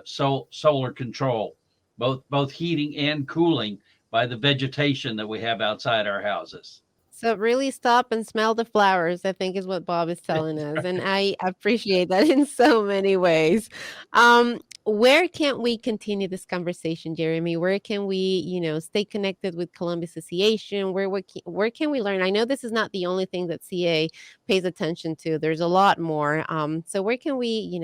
solar control, both heating and cooling by the vegetation that we have outside our houses. So really stop and smell the flowers, I think is what Bob is telling us. And I appreciate that in so many ways. Where can we continue this conversation, Jeremy? Where can we, stay connected with Columbia Association? Where can we learn? I know this is not the only thing that CA pays attention to. There's a lot more. So where can we,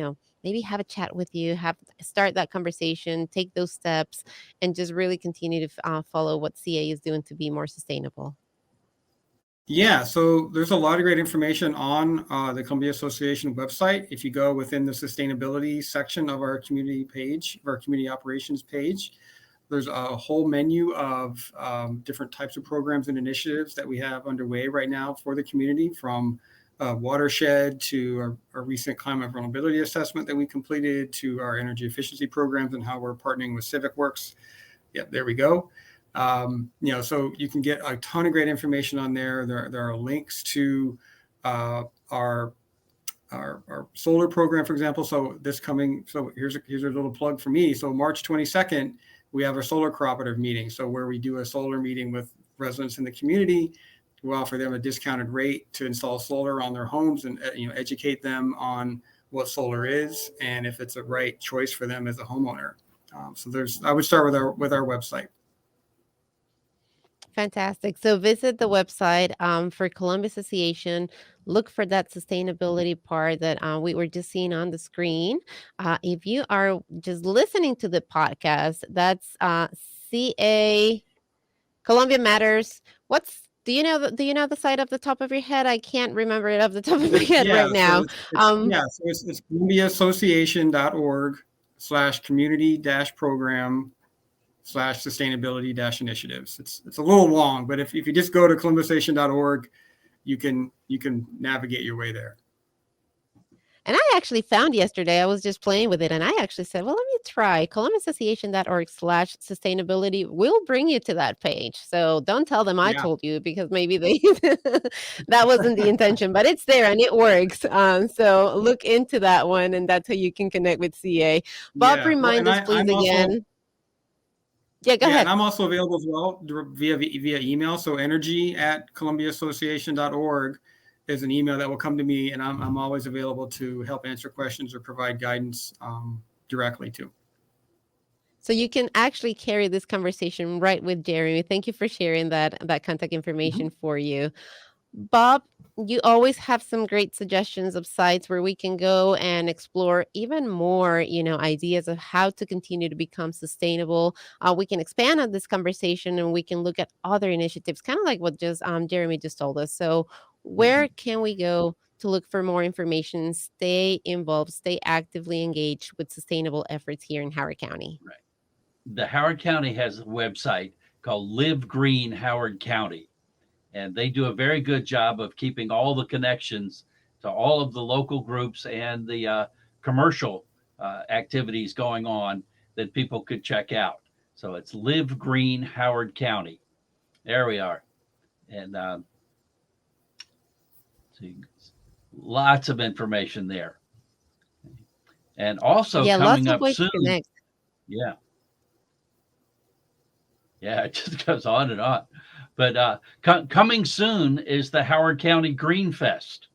maybe have a chat with you, start that conversation, take those steps, and just really continue to follow what CA is doing to be more sustainable? Yeah, so there's a lot of great information on the Columbia Association website. If you go within the sustainability section of our community page, of our community operations page, there's a whole menu of different types of programs and initiatives that we have underway right now for the community, from watershed to our recent climate vulnerability assessment that we completed, to our energy efficiency programs and how we're partnering with Civic Works. Yep, there we go. So you can get a ton of great information on there. There are links to our solar program, for example. So here's a little plug for me. So March 22nd, we have our solar cooperative meeting. So where we do a solar meeting with residents in the community, we offer them a discounted rate to install solar on their homes and educate them on what solar is and if it's a right choice for them as a homeowner. I would start with our website. Fantastic. So visit the website for Columbia Association. Look for that sustainability part that we were just seeing on the screen. If you are just listening to the podcast, that's CA Columbia Matters. Do you know the site off the top of your head? I can't remember it off the top of my head right now. It's columbiaassociation.org/community-program/sustainability-initiatives. It's a little long, but if you just go to columbiaassociation.org, you can navigate your way there. And I actually found yesterday, I was just playing with it, and I actually said, well, let me try columbiaassociation.org/sustainability. Will bring you to that page. So don't tell them I told you, because maybe that wasn't the intention, but it's there and it works. So look into that one, and that's how you can connect with CA. Bob, remind us, please, again. Go ahead. And I'm also available as well via email. So energy@columbiaassociation.org is an email that will come to me, and I'm always available to help answer questions or provide guidance directly too. So you can actually carry this conversation right with Jeremy. Thank you for sharing that contact information for you. Bob, you always have some great suggestions of sites where we can go and explore even more, ideas of how to continue to become sustainable. We can expand on this conversation, and we can look at other initiatives, kind of like what Jeremy just told us. So where can we go to look for more information, stay involved, stay actively engaged with sustainable efforts here in Howard County? Right. The Howard County has a website called Live Green Howard County. And they do a very good job of keeping all the connections to all of the local groups and the commercial activities going on that people could check out. So it's Live Green Howard County. There we are. And lots of information there. And also coming up soon. Yeah, it just goes on and on. But coming soon is the Howard County Green Fest,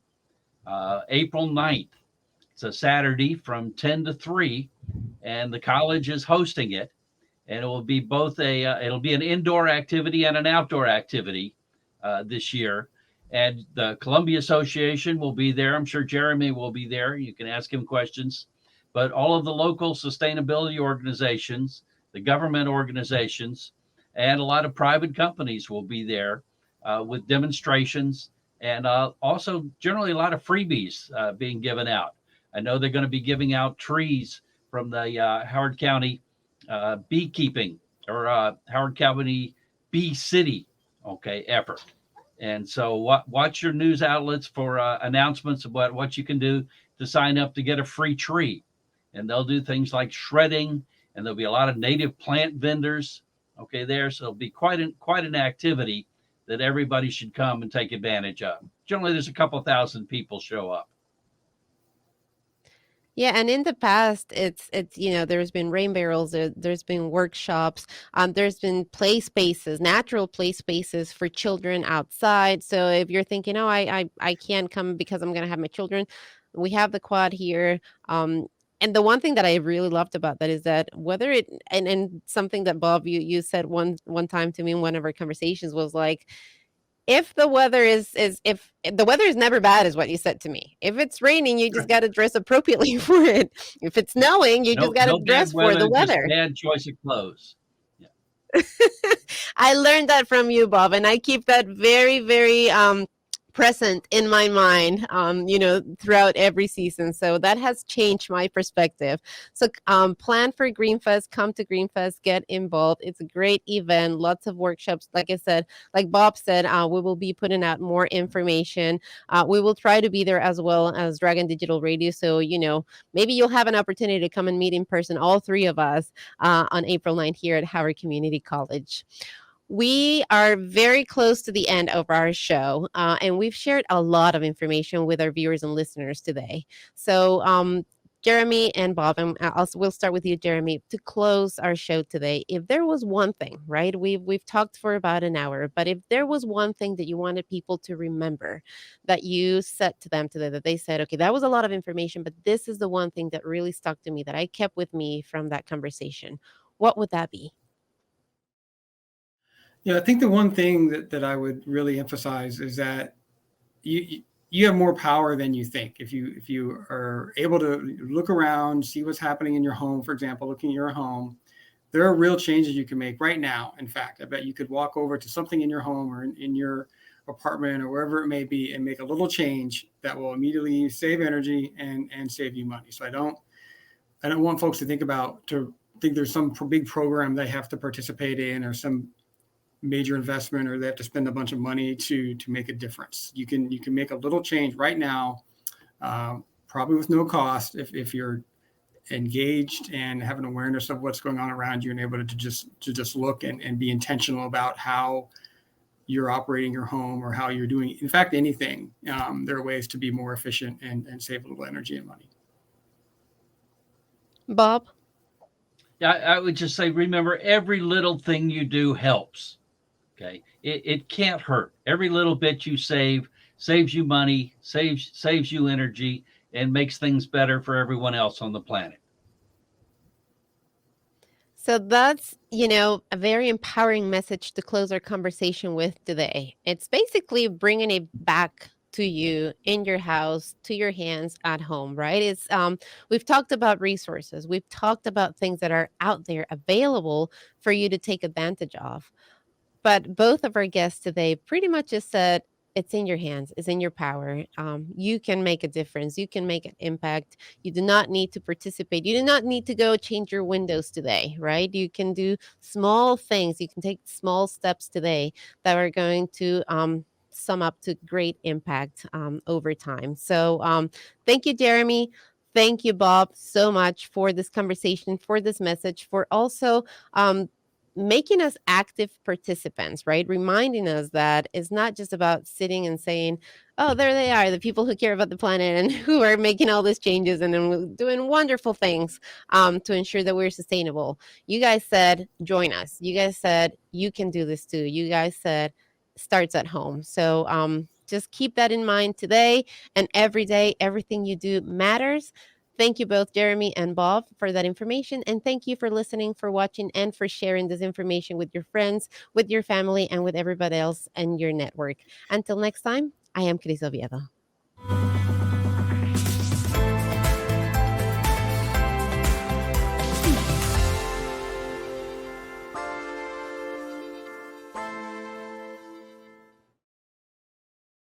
April 9th. It's a Saturday from 10 to 3, and the college is hosting it. And it will be it'll be an indoor activity and an outdoor activity this year. And the Columbia Association will be there. I'm sure Jeremy will be there. You can ask him questions. But all of the local sustainability organizations, the government organizations, and a lot of private companies will be there with demonstrations, and also generally a lot of freebies being given out. I know they're going to be giving out trees from the Howard County beekeeping or Howard County Bee City effort. And so watch your news outlets for announcements about what you can do to sign up to get a free tree. And they'll do things like shredding, and there'll be a lot of native plant vendors there. So it'll be quite an activity that everybody should come and take advantage of. Generally, there's a couple thousand people show up. Yeah, and in the past, it's there's been rain barrels, there's been workshops, there's been play spaces, natural play spaces for children outside. So if you're thinking, oh, I can't come because I'm gonna have my children, we have the quad here. And the one thing that I really loved about that is that whether it and something that Bob you said one time to me in one of our conversations was like, if the weather if the weather is never bad, is what you said to me. If it's raining, you just got to dress appropriately for it. If it's snowing, you just got to dress for the weather. Bad choice of clothes. Yeah. I learned that from you, Bob, and I keep that very, very present in my mind, throughout every season. So that has changed my perspective. So plan for Greenfest, come to Greenfest, get involved. It's a great event, lots of workshops. Like I said, like Bob said, we will be putting out more information. We will try to be there as well as Dragon Digital Radio. So, maybe you'll have an opportunity to come and meet in person, all three of us, on April 9th here at Howard Community College. We are very close to the end of our show, and we've shared a lot of information with our viewers and listeners today. So, Jeremy and Bob, and we'll start with you, Jeremy, to close our show today. If there was one thing, right? We've talked for about an hour, but if there was one thing that you wanted people to remember that you said to them today, that they said, okay, that was a lot of information, but this is the one thing that really stuck to me that I kept with me from that conversation, what would that be? Yeah, I think the one thing that I would really emphasize is that you have more power than you think. If you are able to look around, see what's happening in your home, for example, looking at your home, there are real changes you can make right now. In fact, I bet you could walk over to something in your home or in your apartment or wherever it may be and make a little change that will immediately save energy and save you money. So I don't want folks to think there's some big program they have to participate in or some major investment or they have to spend a bunch of money to make a difference. You can make a little change right now, probably with no cost if you're engaged and have an awareness of what's going on around you and able to just look and be intentional about how you're operating your home or how you're doing, in fact, anything. There are ways to be more efficient and save a little energy and money. Bob? Yeah, I would just say, remember, every little thing you do helps. Okay. It can't hurt. Every little bit you saves you money, saves you energy, and makes things better for everyone else on the planet. So that's, a very empowering message to close our conversation with today. It's basically bringing it back to you in your house, to your hands at home, right? It's we've talked about resources. We've talked about things that are out there available for you to take advantage of. But both of our guests today pretty much just said it's in your hands, it's in your power. You can make a difference, you can make an impact. You do not need to participate. You do not need to go change your windows today, right? You can do small things. You can take small steps today that are going to sum up to great impact over time. So thank you, Jeremy. Thank you, Bob, so much for this conversation, for this message, for also making us active participants, right? Reminding us that it's not just about sitting and saying, oh, there they are, the people who care about the planet and who are making all these changes and then doing wonderful things to ensure that we're sustainable. You guys said, join us. You guys said, you can do this too. You guys said, starts at home. So just keep that in mind today and every day. Everything you do matters. Thank you both, Jeremy and Bob, for that information. And thank you for listening, for watching, and for sharing this information with your friends, with your family, and with everybody else in your network. Until next time, I am Cris Oviedo.